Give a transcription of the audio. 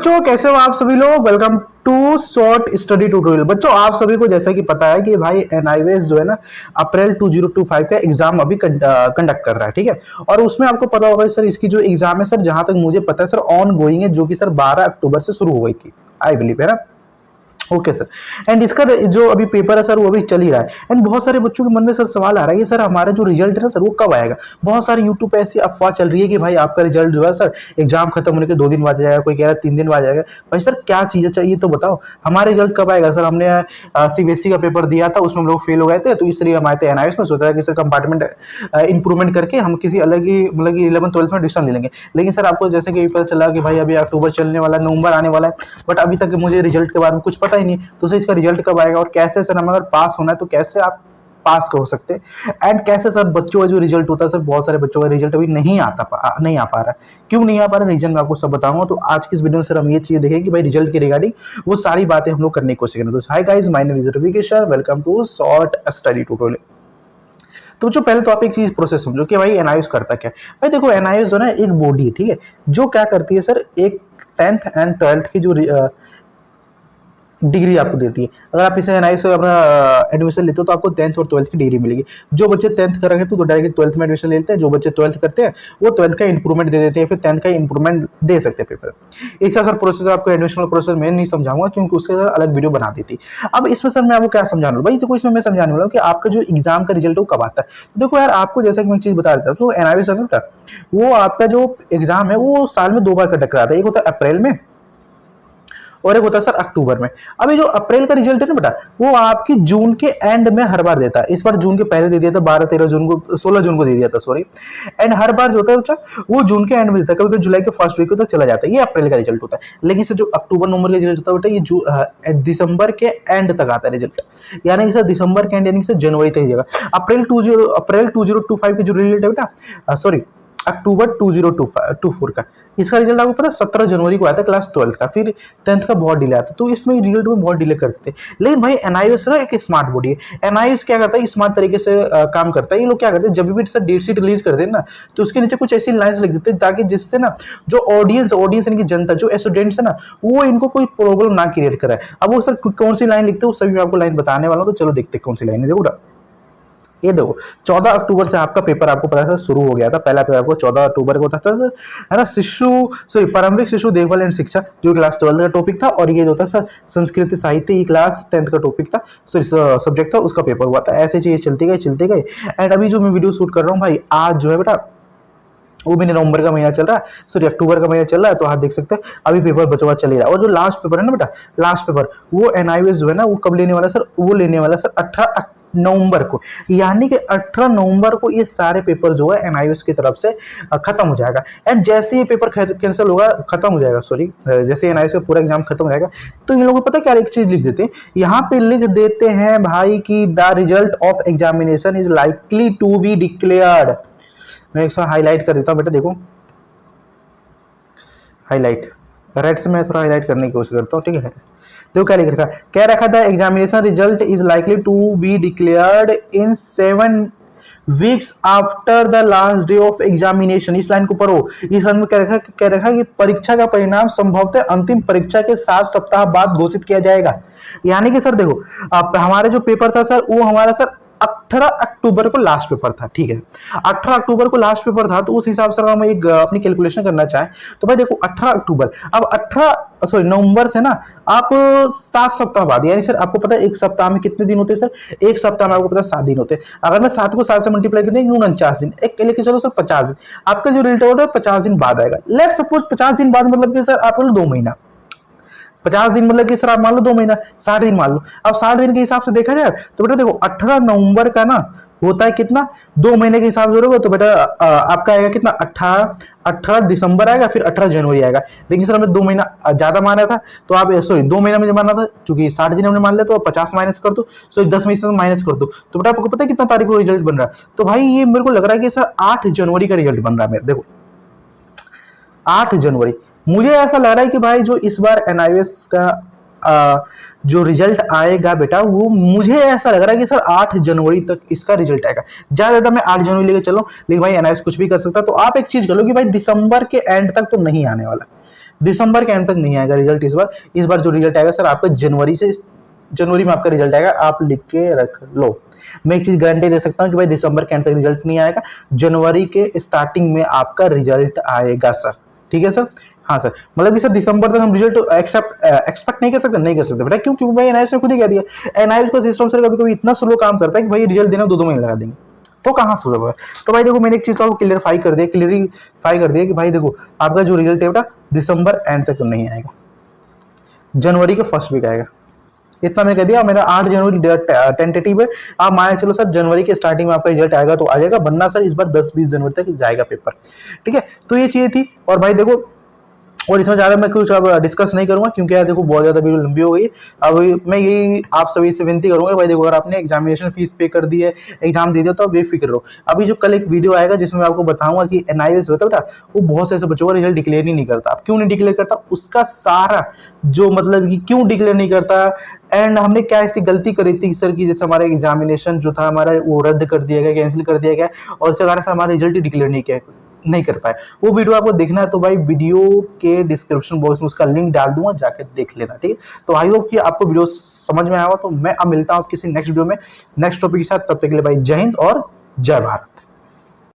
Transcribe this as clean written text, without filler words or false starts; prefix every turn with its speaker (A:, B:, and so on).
A: बच्चों कैसे हो आप सभी लोग। Welcome to short study tutorial. बच्चों आप सभी को जैसा कि पता है कि भाई एनआईवीएस जो है ना अप्रैल 2025 का एग्जाम अभी कंडक्ट कर रहा है, ठीक है। और उसमें आपको पता होगा सर इसकी जो एग्जाम है सर जहां तक मुझे पता है सर ऑन गोइंग है, जो कि सर 12 अक्टूबर से शुरू हो गई थी आई बिलीव, है ना। Okay sir. एंड इसका जो अभी पेपर है सर वो अभी चल ही रहा है। एंड बहुत सारे बच्चों के मन में सर सवाल आ रहा है कि सर हमारा जो रिजल्ट है ना सर वो कब आएगा। बहुत सारे यूट्यूब पे ऐसी अफवाह चल रही है कि भाई आपका रिजल्ट जो है सर एग्जाम खत्म होने के 2 दिन बाद जाएगा, कोई कह रहा है 3 दिन बाद जाएगा। भाई सर क्या चीजें चाहिए तो बताओ, हमारा रिजल्ट कब आएगा। सर हमने सीबीएसई का पेपर दिया था, उसमें हम लोग फेल हो गए थे, तो इसलिए हम आए थे एनआईएस में, सोचा कि सर कंपार्टमेंट इंप्रूवमेंट करके हम किसी अलग ही मतलब कि 11th-12th में एडमिशन ले लेंगे। लेकिन सर आपको जैसे कि पता चला कि भाई अभी अक्टूबर चलने वाला है, नवंबर आने वाला है, बट अभी तक मुझे रिजल्ट के बारे में कुछ पता ही नहीं। तो सर इसका रिजल्ट कब आएगा और कैसे सर हमें अगर पास होना है तो कैसे आप पास हो सकते हैं। एंड कैसे सर बच्चों का जो रिजल्ट होता है सर बहुत सारे बच्चों का रिजल्ट अभी नहीं आ पा रहा है। क्यों नहीं आ पा रहा रीजन मैं आपको सब बताऊंगा। तो आज की इस वीडियो में सर हम ये चीज देखेंगे कि भाई रिजल्ट के रिगार्डिंग वो सारी बातें हम लोग करने की कोशिश करेंगे। तो hi guys, my name is Ravikishan, welcome to short study tutorial. तो जो पहले तो आप एक चीज प्रोसेस समझो कि भाई एनआईएस करता क्या है। भाई देखो एनआईएस जो है ना एक बॉडी है, ठीक है, जो क्या करती है सर एक 10th एंड 12th की जो डिग्री आपको देती है। अगर आप इसे एनआईएस से अपना एडमिशन लेते हो तो आपको 10th और 12th की डिग्री मिलेगी। जो बच्चे 10th कर रहे हैं तो डायरेक्ट 12th में एडमिशन ले लेते हैं, जो बच्चे 12th करते हैं वो 12th का इंप्रूवमेंट दे देते हैं, फिर 10th का इंप्रूवमेंट दे सकते हैं पेपर। इसका सर प्रोसेस आपको एडमिशन प्रोसेस मैं नहीं समझाऊंगा क्योंकि उसके सर अलग वीडियो बना दी थी। अब इसमें सर मैं आपको क्या समझाने वाला हूं भाई, देखो इसमें मैं समझाने वाला हूँ कि आपका जो एग्जाम का रिजल्ट वो कब आता है। देखो यार आपको जैसा कि मैं चीज बता देता हूँ, तो एनआईएस वो आपका जो एग्जाम है वो साल में 2 बार कंडक्ट कराता है। एक होता है अप्रैल में और एक होता है सर अक्टूबर में। अब ये जो अप्रैल का रिजल्ट है ना बेटा वो आपकी जून के एंड में हर बार देता है। इस बार जून के पहले दे दिया था, 12-13 जून को, 16 जून को दे दिया था सॉरी। एंड हर बार जो होता है बच्चा वो जून के एंड में देता है, कभी कभी जुलाई के फर्स्ट वीक तक चला जाता है। ये अप्रैल का रिजल्ट होता है। लेकिन सर जो अक्टूबर नवंबर का रिजल्ट होता है बेटा ये दिसंबर के एंड तक आता है रिजल्ट, यानी कि सर दिसंबर के एंड यानी कि सर जनवरी तक जाएगा। अप्रैल 2025 की जो रिजल्ट है बेटा सॉरी अक्टूबर 2024 का, इसका रिजल्ट आपको पता है 17 जनवरी को आया था क्लास 12 का, फिर 10th का बहुत डिले आता। तो इसमें रिजल्ट में बहुत डिले करते थे। लेकिन भाई एनआईएस ना एक स्मार्ट बॉडी है। एनआईएस क्या करता है स्मार्ट तरीके से काम करता है। ये लोग क्या करते हैं जब भी सर डेट शीट रिलीज करते हैं ना तो उसके नीचे कुछ ऐसी लाइंस लिख देते हैं ताकि जिससे ना जो ऑडियंस यानी कि जनता जो स्टूडेंट्स है ना वो इनको कोई प्रॉब्लम ना क्रिएट करे। अब वो सर कौन सी लाइन लिखते हैं वो सभी मैं आपको लाइन बताने वाला हूँ। तो चलो देखते हैं कौन सी लाइन है। देखो ये देखो 14 अक्टूबर से आपका पेपर आपको पता था शुरू हो गया था। पहला पेपर आपको 14 अक्टूबर को था सर, है ना, प्रारंभिक शिशु देखभाल एंड शिक्षा जो क्लास 12 का टॉपिक था, और ये जो था सर संस्कृत साहित्य ये क्लास 10th का टॉपिक था, सब्जेक्ट था, उसका पेपर हुआ था। ऐसे चीजें चलती गई। एंड अभी जो मैं वीडियो शूट कर रहा हूँ भाई आज जो है बेटा वो भी नवंबर का महीना चल रहा है, सॉरी अक्टूबर का महीना चल रहा है। तो आप देख सकते हैं अभी पेपर बचा चल ही रहा है। और जो लास्ट पेपर है ना बेटा लास्ट पेपर वो एनआईवीएस जो है ना वो कब लेने वाला सर, वो लेने वाला सर 18 नवंबर को, यानी कि 18 नवंबर को ये सारे पेपर जो है एनआईवीएस की तरफ से खत्म हो जाएगा। एंड जैसे ये पेपर कैंसिल होगा खत्म हो जाएगा सॉरी जैसे एनआईवीएस का पूरा एग्जाम खत्म हो जाएगा तो इन लोगों को पता क्या एक चीज लिख देते हैं, यहाँ पे लिख देते हैं भाई कि the result of examination is likely to be declared. मैं एक हाईलाइट कर देता हूँ बेटा, देखो हाईलाइट रेड से मैं थोड़ा हाईलाइट करने की कोशिश करता हूँ, ठीक है। देखो क्या लिख रखा है, क्या रखा था examination result is likely to be declared in 7 weeks after the last day of examination. इस लाइन को पढ़ो। इस लाइन में क्या रखा कि परीक्षा का परिणाम संभवतः अंतिम परीक्षा के 7 सप्ताह बाद घोषित किया जाएगा। यानी कि सर देखो हमारे जो पेपर था सर वो हमारा सर 18 अक्टूबर को लास्ट पेपर था, ठीक है। 18 अक्टूबर को लास्ट पेपर था तो उस हिसाब से हम एक अपनी कैलकुलेशन करना चाहें तो भाई देखो 18 अक्टूबर अब 18 नवंबर से ना आप 7 सप्ताह बाद, यानी सर आपको पता है एक सप्ताह में कितने दिन होते हैं सर, एक सप्ताह में आपको पता है 7 दिन होते हैं। अगर मैं 7 को 7 से मल्टीप्लाई कर देंगे 49 दिन, एक लेके चलो सर 50 दिन, आपका जो रिजल्ट है 50 दिन बाद आएगा। लेट सपोज 50 दिन बाद मतलब कि सर आप 2 महीना, 50 दिन मतलब कि सर आप मान लो 2 महीना, 60 दिन मान लो। अब 60 दिन के हिसाब से देखा जाए तो बेटा देखो 18 नवंबर का ना होता है कितना 2 महीने के हिसाब से होगा तो बेटा आपका आएगा कितना 18 दिसंबर आएगा, फिर 18 जनवरी आएगा। लेकिन सर हमने 2 महीना ज्यादा माना था तो आप सॉरी 2 महीना मुझे माना था क्योंकि 60 दिन हमने मान लिया तो 50 माइनस कर दो, सॉरी 10 में से माइनस कर दो तो बेटा आपको पता है कितना तारीख को रिजल्ट बन रहा है। तो भाई ये मेरे को लग रहा है कि सर 8 जनवरी का रिजल्ट बन रहा है मेरे, देखो 8 जनवरी। मुझे ऐसा लग रहा है कि भाई जो इस बार एनआईवीएस का जो रिजल्ट आएगा बेटा वो मुझे ऐसा लग रहा है कि सर 8 जनवरी तक इसका रिजल्ट आएगा। ज्यादा मैं 8 जनवरी लेके चलो, लेकिन भाई एनआईवीएस कुछ भी कर सकता। तो आप एक चीज कर लो कि भाई दिसंबर के एंड तक तो नहीं आने वाला, दिसंबर के एंड तक नहीं आएगा रिजल्ट इस बार जो रिजल्ट आएगा सर आपका जनवरी में आपका रिजल्ट आएगा, आप लिख के रख लो। मैं एक चीज गारंटी दे सकता हूँ कि भाई दिसंबर के एंड तक रिजल्ट नहीं आएगा, जनवरी के स्टार्टिंग में आपका रिजल्ट आएगा सर। ठीक है सर। हाँ सर, मतलब कि सर दिसंबर तक हम रिजल्ट एक्सपेक्ट नहीं कर सकते, नहीं कर सकते बेटा। क्यों? क्योंकि भाई एनआईएस ने खुद ही कह दिया, एनआईएस का सिस्टम सर कभी कभी इतना स्लो काम करता है कि भाई रिजल्ट देना 2-2 महीने लगा देंगे, तो कहाँ स्लो होगा। तो भाई देखो मैंने एक चीज तो आपको क्लियरिफाई कर दिया कि भाई देखो आपका जो रिजल्ट है बेटा दिसंबर एंड तक नहीं आएगा, जनवरी के फर्स्ट वीक आएगा। इतना मैंने कह दिया। मेरा 8 जनवरी टेंटेटिव है, आप मान चलो सर जनवरी के स्टार्टिंग में आपका रिजल्ट आएगा तो आ जाएगा, वरना सर इस बार 10-20 जनवरी तक जाएगा पेपर। ठीक है, तो ये चीजें थी। और भाई देखो, और इसमें ज्यादा मैं कुछ अब डिस्कस नहीं करूंगा क्योंकि यार देखो बहुत ज्यादा वीडियो लंबी हो गई। अब मैं यही आप सभी से विनती करूंगा भाई देखो, अगर आपने एग्जामिनेशन फीस पे कर दी है, एग्जाम दे दिया, तो आप बेफिक्र रहो। अभी जो कल एक वीडियो आएगा जिसमें मैं आपको बताऊंगा कि एनआईएस होता है बेटा, वो बहुत से ऐसे बच्चों का रिजल्ट डिक्लेयर ही नहीं करता। अब क्यों नहीं डिक्लेयर करता, उसका सारा जो मतलब कि क्यों डिक्लेयर नहीं करता एंड हमने क्या ऐसी गलती करी थी सर की, जैसे हमारा एग्जामिनेशन जो था हमारा वो रद्द कर दिया गया, कैंसिल कर दिया गया, और इसके कारण से हमारा रिजल्ट ही डिक्लेयर नहीं कर पाए। वो वीडियो आपको देखना है तो भाई वीडियो के डिस्क्रिप्शन बॉक्स में उसका लिंक डाल दूंगा, जाकर देख लेना। ठीक है, तो आई होप कि आपको वीडियो समझ में आया हो। तो मैं अब मिलता हूँ किसी नेक्स्ट वीडियो में नेक्स्ट टॉपिक के साथ। तब तक के लिए भाई जय हिंद और जय भारत।